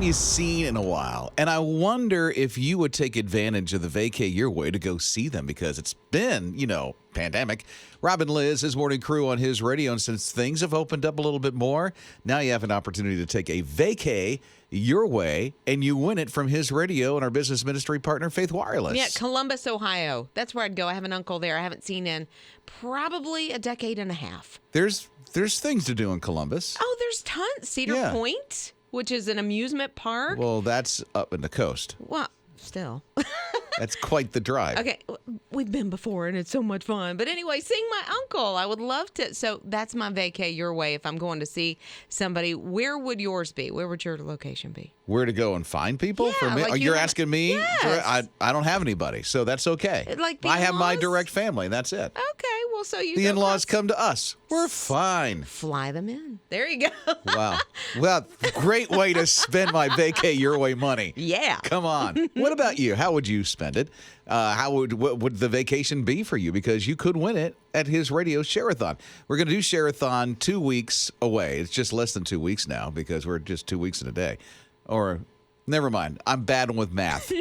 you seen in a while. And I wonder if you would take advantage of the vacay your way to go see them because it's been, pandemic. Rob and Liz, his morning crew on his radio. And since things have opened up a little bit more, now you have an opportunity to take a vacay your way, and you win it from his radio and our business ministry partner, Faith Wireless. Yeah, Columbus, Ohio. That's where I'd go. I have an uncle there I haven't seen in probably a decade and a half. There's things to do in Columbus. Oh, there's tons. Cedar Point, which is an amusement park. Well, that's up in the coast. Well, still. That's quite the drive. Okay, we've been before, and it's so much fun. But anyway, seeing my uncle, I would love to. So that's my vacay your way if I'm going to see somebody. Where would yours be? Where would your location be? Where to go and find people? Yeah, for me? like You're asking me? Yes. I don't have anybody, so that's okay. Like the I have my in-laws? direct family, and that's it. Okay, well, so you The go in-laws across- come to us. We're fine. Fly them in. There you go. Wow. Well, great way to spend my vacay your way money. Yeah. Come on. What about you? How would you spend it? What would the vacation be for you? Because you could win it at his radio Share-a-thon. We're going to do Share-a-thon 2 weeks away. It's just less than 2 weeks now because we're just 2 weeks in a day. Or never mind. I'm bad with math.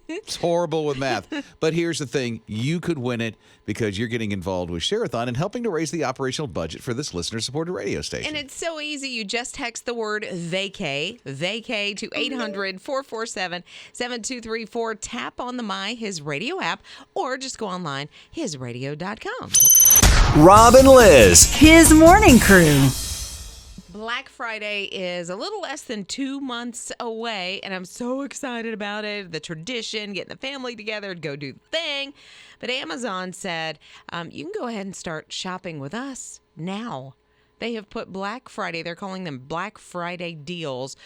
It's horrible with math. But here's the thing. You could win it because you're getting involved with Share-a-thon and helping to raise the operational budget for this listener-supported radio station. And it's so easy. You just text the word vacay to 800-447-7234. Tap on the My HISRadio app or just go online, hisradio.com. Rob and Liz. His morning crew. Black Friday is a little less than 2 months away, and I'm so excited about it. The tradition, getting the family together to go do the thing. But Amazon said you can go ahead and start shopping with us now. They have put Black Friday, they're calling them Black Friday deals,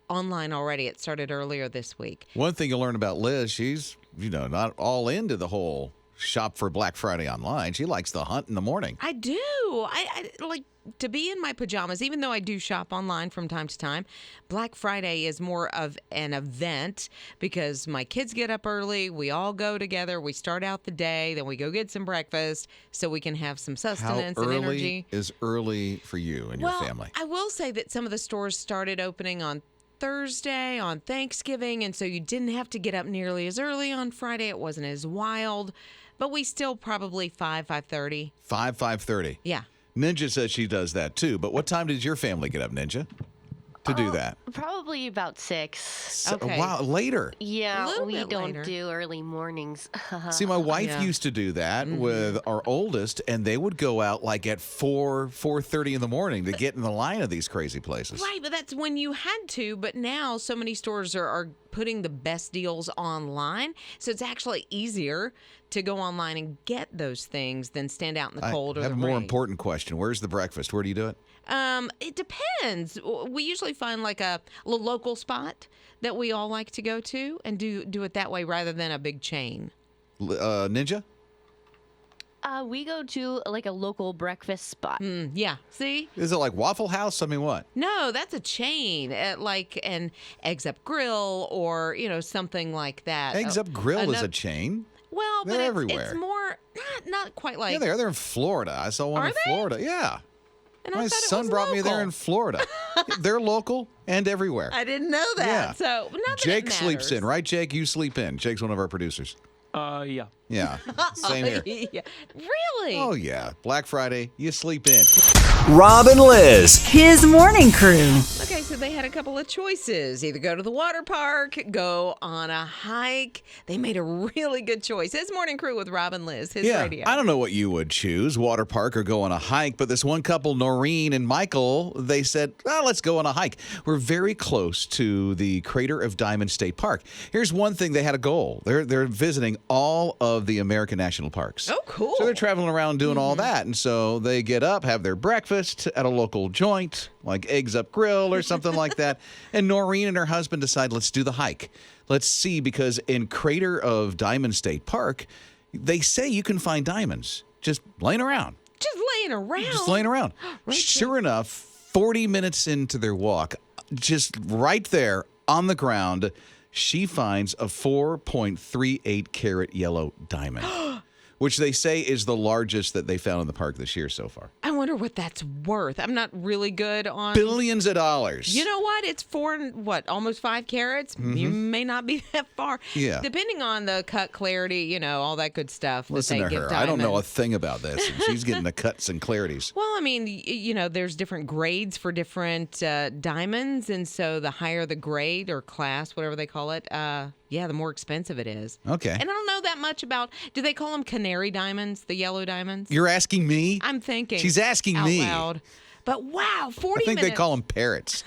online already. It started earlier this week. One thing you'll learn about Liz, she's, not all into the whole shop for Black Friday online. She likes the hunt in the morning. I do. I like to be in my pajamas, even though I do shop online from time to time. Black Friday is more of an event because my kids get up early. We all go together. We start out the day. Then we go get some breakfast so we can have some sustenance and energy. How early is early for you and your family? I will say that some of the stores started opening on Thursday, on Thanksgiving, and so you didn't have to get up nearly as early on Friday. It wasn't as wild, but we still probably 5:30. 5:30. Yeah. Ninja says she does that too. But what time did your family get up, Ninja, to do that? Probably about 6. Okay. Wow, later. A Yeah, little we bit don't later. do early mornings. See, my wife Yeah. used to do that with our oldest, and they would go out like at 4:30 in the morning to get in the line of these crazy places. Right, but that's when you had to. But now so many stores are putting the best deals online. So it's actually easier to go online and get those things than stand out in the cold I or have the a more rain. important question. Where's the breakfast? Where do you do it? It depends. We usually find like a little local spot that we all like to go to and do it that way rather than a big chain. Ninja? We go to like a local breakfast spot. Yeah. See? Is it like Waffle House? I mean, what? No, that's a chain, like an Eggs Up Grill or, something like that. Eggs Up Grill is a ano- chain. Well, but They're it's everywhere. more, not quite like. Yeah, they are. They're in Florida. I saw one Are in they? Florida. Yeah. And I My thought it son was brought me there local. in Florida. They're local and everywhere. I didn't know that. Yeah. So, not that Jake it sleeps in, matters. right, Jake? You sleep in. Jake's one of our producers. Yeah. Yeah. Same here. Yeah. Really? Oh, yeah. Black Friday, you sleep in. Rob and Liz. His morning crew. Okay, so they had a couple of choices. Either go to the water park, go on a hike. They made a really good choice. His morning crew with Rob and Liz, his radio. I don't know what you would choose, water park or go on a hike, but this one couple, Noreen and Michael, they said, let's go on a hike. We're very close to the Crater of Diamond State Park. Here's one thing. They had a goal. They're visiting all of the American national parks. Oh, cool. So they're traveling around doing all that. And so they get up, have their breakfast at a local joint, like Eggs Up Grill or something like that. And Noreen and her husband decide, let's do the hike. Let's see, because in Crater of Diamond State Park, they say you can find diamonds just laying around. Just laying around. Just laying around. Sure enough, 40 minutes into their walk, just right there on the ground, she finds a 4.38 carat yellow diamond, which they say is the largest that they found in the park this year so far. I wonder what that's worth. I'm not really good on Billions of dollars. You know what? It's almost 5 carats. You may not be that far. Yeah. Depending on the cut clarity, all that good stuff. Listen that to they her. give I don't know a diamonds. thing about this. And she's getting the cuts and clarities. Well, I mean, there's different grades for different diamonds, and so the higher the grade or class, whatever they call it, the more expensive it is. Okay. And I don't know that much about. Do they call them canary diamonds? The yellow diamonds? You're asking me? I'm thinking. She's asking out me. Loud. But wow, 40 I think minutes. they call them parrots.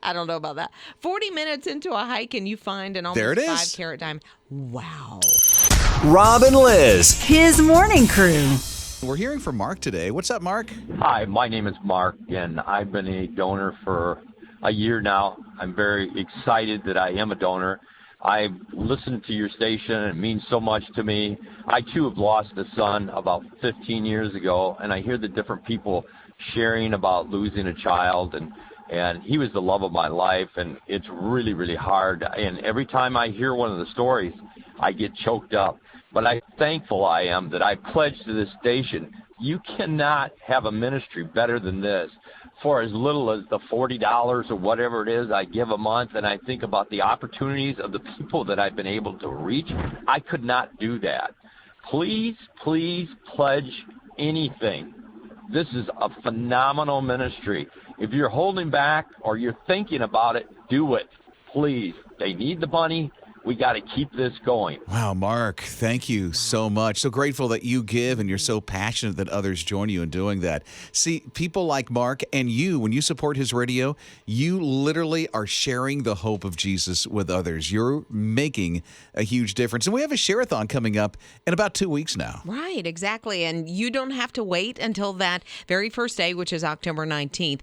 I don't know about that. 40 minutes into a hike and you find an There almost it is. 5 carat diamond. Wow. Rob and Liz. His morning crew. We're hearing from Mark today. What's up, Mark? Hi, my name is Mark, and I've been a donor for a year now. I'm very excited that I am a donor. I've listened to your station, and it means so much to me. I, too, have lost a son about 15 years ago, and I hear the different people sharing about losing a child, and he was the love of my life, and it's really, really hard. And every time I hear one of the stories, I get choked up. But I'm thankful I am that I pledged to this station. You cannot have a ministry better than this. For as little as the $40 or whatever it is I give a month, and I think about the opportunities of the people that I've been able to reach, I could not do that. Please, please pledge anything. This is a phenomenal ministry. If you're holding back or you're thinking about it, do it. Please. They need the money. We got to keep this going. Wow, Mark, thank you so much. So grateful that you give and you're so passionate that others join you in doing that. See, people like Mark and you, when you support his radio, you literally are sharing the hope of Jesus with others. You're making a huge difference. And we have a share-a-thon coming up in about 2 weeks now. Right, exactly. And you don't have to wait until that very first day, which is October 19th,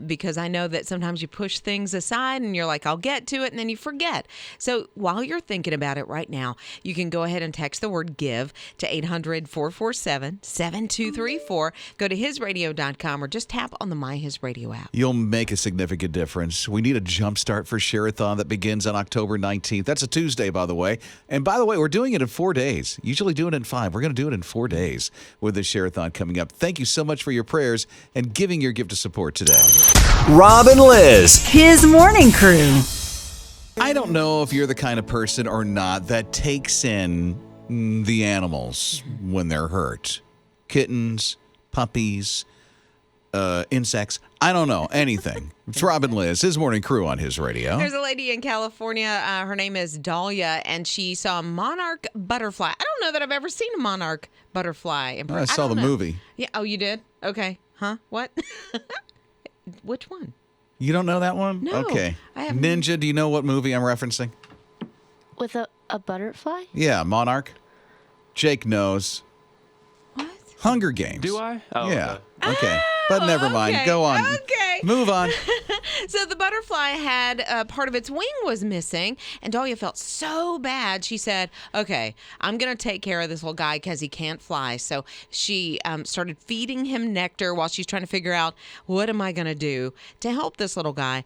because I know that sometimes you push things aside and you're like, I'll get to it, and then you forget. So while you're thinking about it right now, you can go ahead and text the word GIVE to 800-447-7234. Go to hisradio.com or just tap on the My His Radio app. You'll make a significant difference. We need a jump start for Share-a-thon that begins on October 19th. That's a Tuesday, by the way. And by the way, we're doing it in 4 days. Usually do it in 5. We're going to do it in 4 days with the Share-a-thon coming up. Thank you so much for your prayers and giving your gift of support today. Rob and Liz. His morning crew. I don't know if you're the kind of person or not that takes in the animals when they're hurt. Kittens, puppies, insects. I don't know. Anything. It's Rob and Liz, his morning crew on his radio. There's a lady in California. Her name is Dahlia, and she saw a monarch butterfly. I don't know that I've ever seen a monarch butterfly. I saw the movie. Yeah. Oh, you did? Okay. Huh? What? Which one? You don't know that one? No, Okay. I haven't. Ninja, do you know what movie I'm referencing? With a butterfly? Yeah, Monarch. Jake knows. What? Hunger Games. Do I? Oh, yeah. okay. Okay. But never mind. okay, Go on. okay. Move on. So the butterfly had part of its wing was missing, and Dahlia felt so bad. She said, okay, I'm going to take care of this little guy because he can't fly. So she started feeding him nectar while she's trying to figure out, what am I going to do to help this little guy?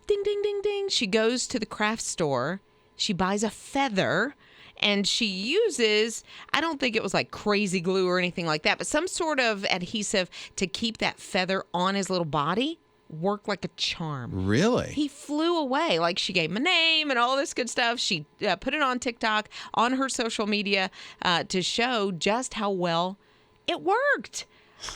Ding, ding, ding, ding. She goes to the craft store. She buys a feather. And she uses, I don't think it was like crazy glue or anything like that, but some sort of adhesive to keep that feather on his little body. Worked like a charm. Really? He flew away. Like, she gave him a name and all this good stuff. She put it on TikTok, on her social media, to show just how well it worked.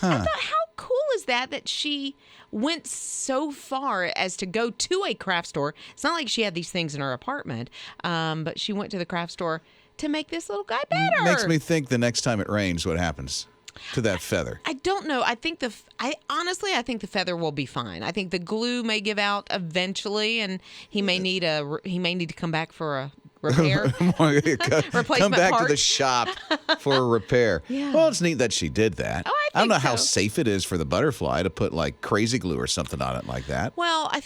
I thought, how cool is that she went so far as to go to a craft store. It's not like she had these things in her apartment, but she went to the craft store to make this little guy better. Makes me think the next time it rains, what happens to that feather? I don't know. I think I think the feather will be fine. I think the glue may give out eventually, and he may need to come back for a repair. Come Replacement back to the parts. shop for a repair. Yeah. Well, it's neat that she did that. Oh, I don't know think how so. safe it is for the butterfly to put like crazy glue or something on it like that. Well, I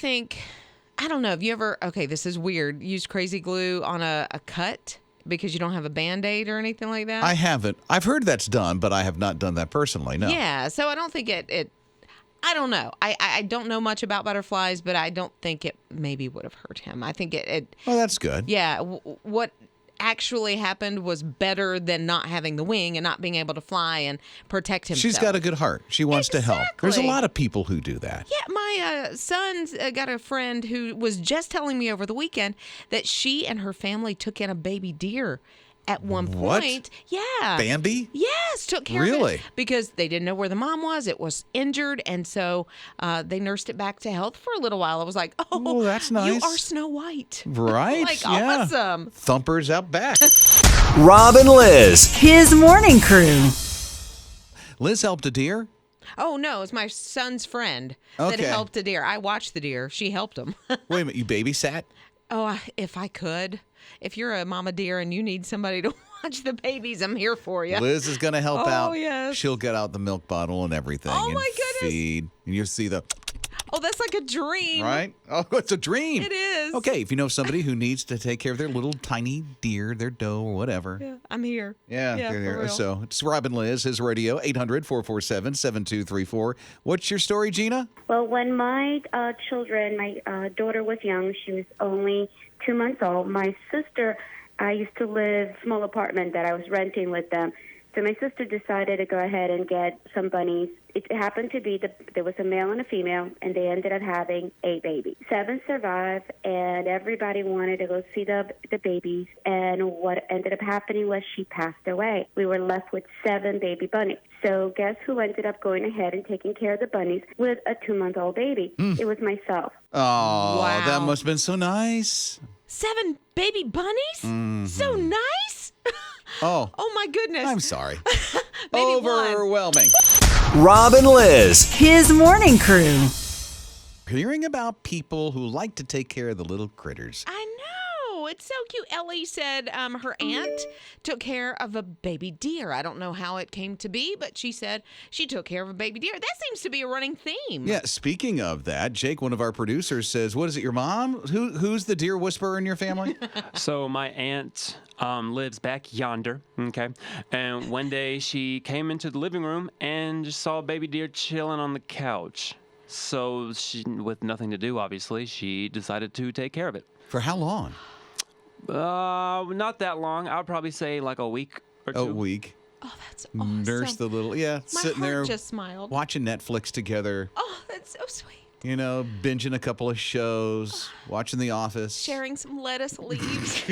don't know. Have you ever, okay, this is weird, used crazy glue on a cut because you don't have a Band-Aid or anything like that? I haven't. I've heard that's done, but I have not done that personally, no. Yeah, so I don't think it I don't know. I don't know much about butterflies, but I don't think it maybe would have hurt him. I think it Well, that's good. yeah, what actually happened was better than not having the wing and not being able to fly and protect himself. She's got a good heart. She wants to help. There's a Exactly. lot of people who do that. Yeah, my son's got a friend who was just telling me over the weekend that she and her family took in a baby deer at one What? point. Yeah. Bambi? Yes, took care of Really? it because they didn't know where the mom was. It was injured, and so they nursed it back to health for a little while. I was like, Oh, that's you nice. are Snow White. Right? Like, yeah. awesome. Thumpers out back. Rob and Liz. His morning crew. Liz helped a deer? Oh, no, it's my son's friend that Okay. helped a deer. I watched the deer. She helped him. Wait a minute, you babysat? If I could. If you're a mama deer and you need somebody to watch the babies, I'm here for you. Liz is going to help Oh, out. yes. She'll get out the milk bottle and everything Oh, and my goodness. feed. And you'll see the, Oh, that's like a dream. right? Oh, it's a dream. It is. Okay, if you know somebody who needs to take care of their little tiny deer, their doe or whatever. Yeah, I'm here. Yeah, for real. so it's Rob and Liz, his radio, 800-447-7234. What's your story, Gina? Well, when my children, my daughter was young, she was only 2 months old. My sister, I used to live in a small apartment that I was renting with them. So my sister decided to go ahead and get some bunnies. It happened to be there was a male and a female, and they ended up having 8 babies. 7 survived, and everybody wanted to go see the babies. And what ended up happening was she passed away. We were left with 7 baby bunnies. So guess who ended up going ahead and taking care of the bunnies with a 2-month-old baby? It was myself. Oh, Wow. that must have been so nice. 7 baby bunnies? So nice. Oh, Oh, my goodness. I'm sorry. Maybe one. Overwhelming. Rob and Liz. His morning crew. Hearing about people who like to take care of the little critters. I know. It's so cute. Ellie said her aunt took care of a baby deer. I don't know how it came to be, but she said she took care of a baby deer. That seems to be a running theme. Yeah, speaking of that, Jake, one of our producers, says, what is it, your mom? Who's the deer whisperer in your family? So my aunt lives back yonder, okay? And one day she came into the living room and just saw a baby deer chilling on the couch. So she, with nothing to do, obviously, she decided to take care of it. For how long? Not that long. I would probably say like a week or two. A week. Oh, that's awesome. Nurse the little, yeah, My sitting heart there just smiled. watching Netflix together, Oh, that's so sweet. you know, binging a couple of shows, watching The Office. Sharing some lettuce leaves.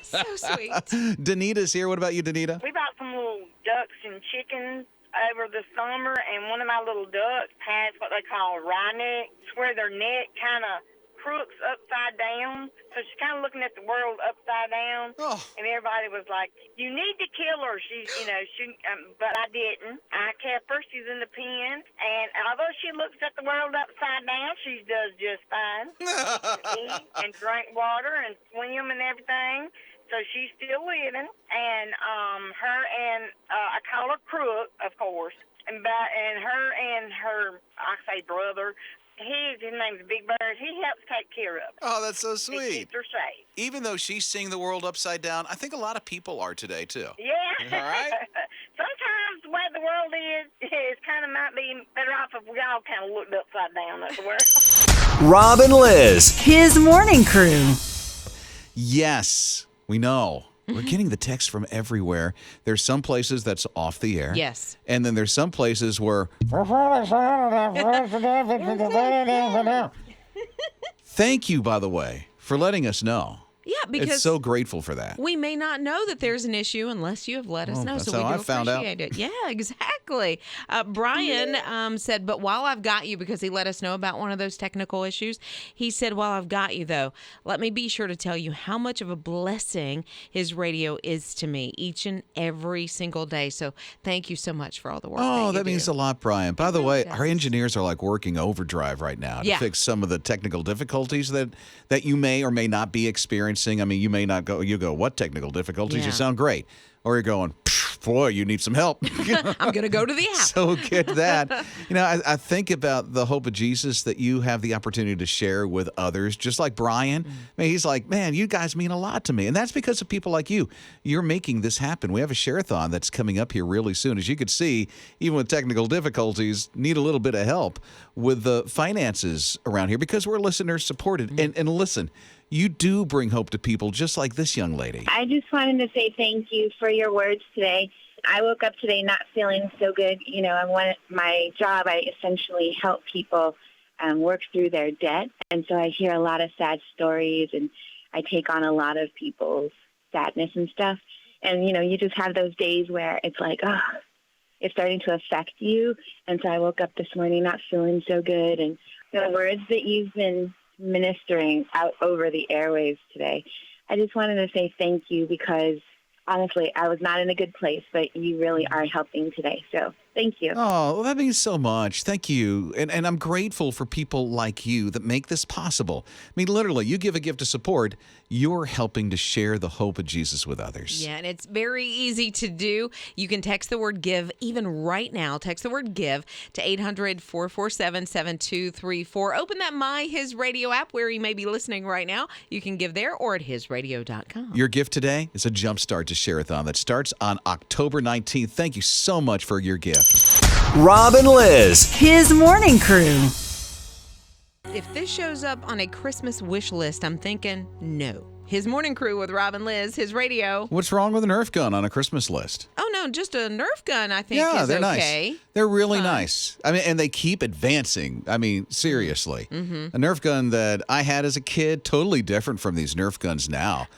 So sweet. Danita's here. What about you, Danita? We bought some little ducks and chickens over the summer, and one of my little ducks has what they call wry neck. It's where their neck kind of crooks upside down. So she's kind of looking at the world upside down. Oh. And everybody was like, you need to kill her. She's, but I didn't. I kept her. She's in the pen. And although she looks at the world upside down, she does just fine. Eat and drink water and swim and everything. So she's still living. And her and I call her Crook, of course. And her and her, I say brother, his name's Big Bird. He helps take care of her. Oh, that's so He sweet. keeps her safe. Even though she's seeing the world upside down, I think a lot of people are today, too. Yeah. All right. Sometimes the way the world is kind of might be better off if we all kind of looked upside down at the world. Rob and Liz. His morning crew. Yes, we know. We're getting the text from everywhere. There's some places that's off the air. Yes. And then there's some places where. Thank you, by the way, for letting us know. Yeah, because It's so grateful for that. we may not know that there's an issue unless you have let us Oh, know. that's So we how do I found out. appreciate it. Yeah, exactly. Brian said, but while I've got you, because he let us know about one of those technical issues, he said, while I've got you, though, let me be sure to tell you how much of a blessing his radio is to me each and every single day. So thank you so much for all the work. Oh, that that means do. a lot, Brian. By the way, our does. engineers are like working overdrive right now to Yeah. fix some of the technical difficulties that you may or may not be experiencing. I mean, you may not go, what technical difficulties? Yeah. You sound great. Or you're going, boy, you need some help. I'm going to go to the app. So get that. I think about the hope of Jesus that you have the opportunity to share with others, just like Brian. I mean, he's like, man, you guys mean a lot to me. And that's because of people like you. You're making this happen. We have a share-a-thon that's coming up here really soon. As you can see, even with technical difficulties, need a little bit of help with the finances around here because we're listener supported. And listen, you do bring hope to people just like this young lady. I just wanted to say thank you for your words today. I woke up today not feeling so good. You know, my job, I essentially help people work through their debt. And so I hear a lot of sad stories, and I take on a lot of people's sadness and stuff. And, you know, you just have those days where it's like, oh, it's starting to affect you. And so I woke up this morning not feeling so good. And the words that you've been ministering out over the airwaves today, I just wanted to say thank you, because honestly, I was not in a good place, but you really are helping today. So thank you. Oh, well, that means so much. Thank you. And I'm grateful for people like you that make this possible. I mean, literally, you give a gift of support, you're helping to share the hope of Jesus with others. Yeah, and it's very easy to do. You can text the word GIVE even right now. Text the word GIVE to 800-447-7234. Open that My His Radio app where you may be listening right now. You can give there or at hisradio.com. Your gift today is a jumpstart to Share-a-thon that starts on October 19th. Thank you so much for your gift. Rob and Liz. His morning crew. If this shows up on a Christmas wish list, I'm thinking no. His morning crew with Rob and Liz, his radio. What's wrong with a Nerf gun on a Christmas list? Oh, no, just a Nerf gun, I think, Yeah, is they're okay. nice. They're really nice. I mean, and they keep advancing. I mean, seriously. Mm-hmm. A Nerf gun that I had as a kid, totally different from these Nerf guns now.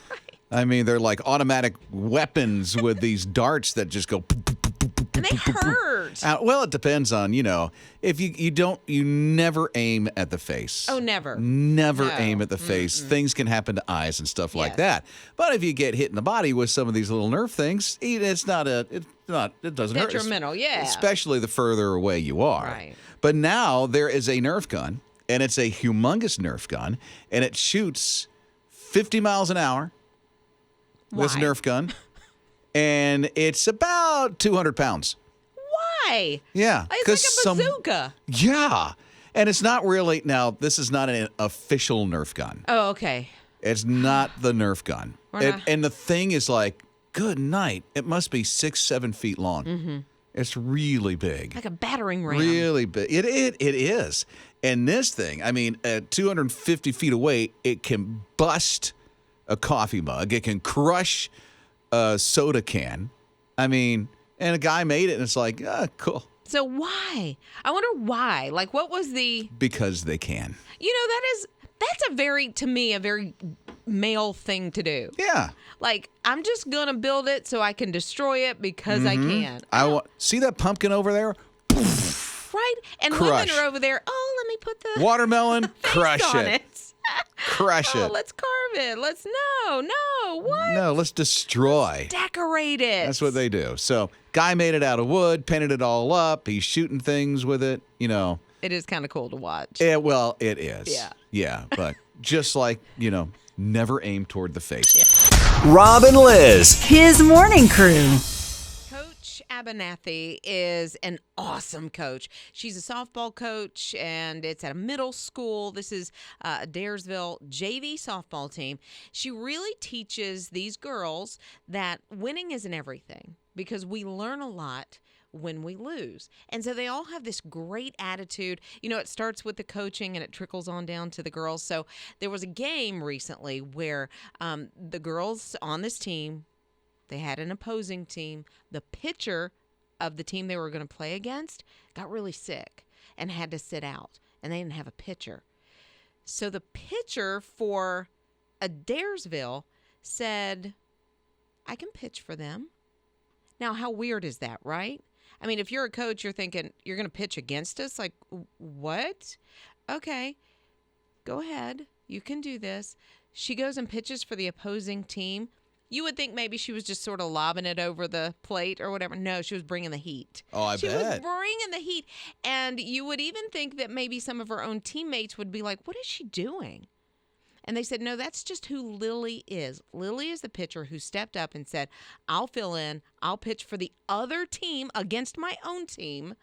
I mean, they're like automatic weapons with these darts that just go. And they hurt. Well, it depends on, you know, if you never aim at the face. Oh, never. Never No. aim at the face. Mm-mm. Things can happen to eyes and stuff like Yes. that. But if you get hit in the body with some of these little Nerf things, it doesn't hurt. Detrimental, yeah. Especially the further away you are. Right. But now there is a Nerf gun, and it's a humongous Nerf gun, and it shoots 50 miles an hour. This Why? Nerf gun. And it's about 200 pounds. Why? Yeah. It's like a bazooka. Yeah. And it's not really, now, this is not an official Nerf gun. Oh, okay. It's not the Nerf gun. We're not- And the thing is like, good night. It must be 6-7 feet long. Mm-hmm. It's really big. Like a battering ram. Really big. It is. And this thing, I mean, at 250 feet away, it can bust a coffee mug. It can crush a soda can. I mean, and a guy made it, and it's like, cool. So why? I wonder why. Like, what was the... Because they can. You know, that's to me, a very male thing to do. Yeah. Like, I'm just going to build it so I can destroy it because I can. See that pumpkin over there? Right? And Crush. women are over there, oh, let me put the... Watermelon, crush on it. Crush Oh, it. let's carve it. What? No, let's destroy. Decorate it. That's what they do. So, guy made it out of wood, painted it all up. He's shooting things with it, you know. It is kind of cool to watch. Well, it is. Yeah. Yeah, but just like, you know, never aim toward the face. Yeah. Rob and Liz. His morning crew. Coach Abernathy is an awesome coach. She's a softball coach, and it's at a middle school. This is a Daresville JV softball team. She really teaches these girls that winning isn't everything, because we learn a lot when we lose. And so they all have this great attitude. You know, it starts with the coaching and it trickles on down to the girls. So there was a game recently where the girls on this team, they had an opposing team. The pitcher of the team they were going to play against got really sick and had to sit out, and they didn't have a pitcher. So the pitcher for Daresville said, I can pitch for them. Now, how weird is that, right? I mean, if you're a coach, you're thinking, you're going to pitch against us? Like, what? Okay, go ahead. You can do this. She goes and pitches for the opposing team. You would think maybe she was just sort of lobbing it over the plate or whatever. No, she was bringing the heat. Oh, I bet. She was bringing the heat. And you would even think that maybe some of her own teammates would be like, what is she doing? And they said, no, that's just who Lily is. Lily is the pitcher who stepped up and said, I'll fill in, I'll pitch for the other team against my own team,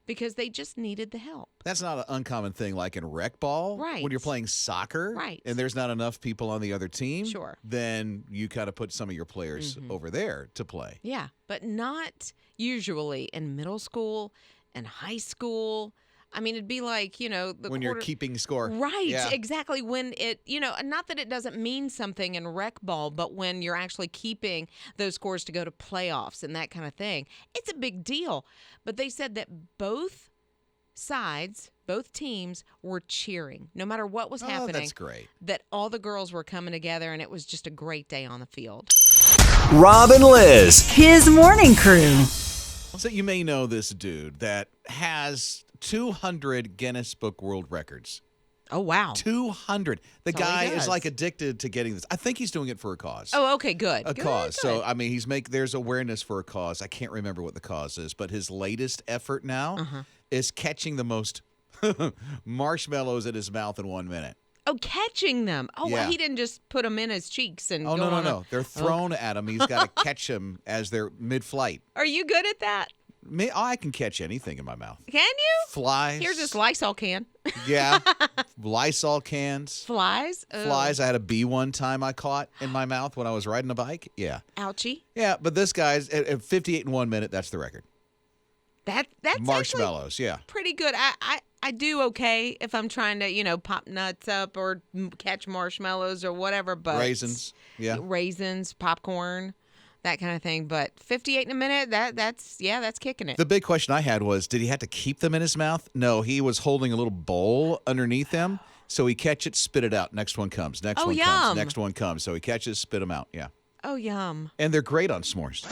because they just needed the help. That's not an uncommon thing like in rec ball. Right. When you're playing soccer. Right. And there's not enough people on the other team. Sure. Then you got to put some of your players over there to play. Yeah, but not usually in middle school and high school. I mean, it'd be like, the when you're keeping score. Right, Yeah. exactly. When it, not that it doesn't mean something in rec ball, but when you're actually keeping those scores to go to playoffs and that kind of thing, it's a big deal. But they said that both sides, both teams were cheering, no matter what was happening. That's great. That all the girls were coming together, and it was just a great day on the field. Rob and Liz. His morning crew. So you may know this dude that has 200 Guinness Book World Records. Oh, wow. 200. The That's all he guy is does. like addicted to getting this. I think he's doing it for a cause. Oh, okay, good. A Good, cause. So, good. I mean, there's awareness for a cause. I can't remember what the cause is, but his latest effort now is catching the most marshmallows in his mouth in 1 minute. Oh, catching them. Oh, Yeah. well, he didn't just put them in his cheeks and Oh, go on no. They're thrown at him. He's got to catch them as they're mid-flight. Are you good at that? I can catch anything in my mouth. Can you? Flies. Here's this Lysol can. Yeah. Lysol cans. Flies? Ugh. Flies. I had a bee one time I caught in my mouth when I was riding a bike. Yeah. Ouchie. Yeah, but this guy's at 58 in 1 minute. That's the record. That's Marshmallows, yeah. pretty good. I do okay if I'm trying to, pop nuts up or catch marshmallows or whatever. But Raisins, yeah. Raisins, popcorn, that kind of thing. But 58 in a minute, that's kicking it. The big question I had was, did he have to keep them in his mouth? No, he was holding a little bowl underneath them. So he catch it, spit it out. Next one comes. Next one yum. comes. Next one comes. So he catches, spit them out. Yeah. Oh, yum. And they're great on s'mores.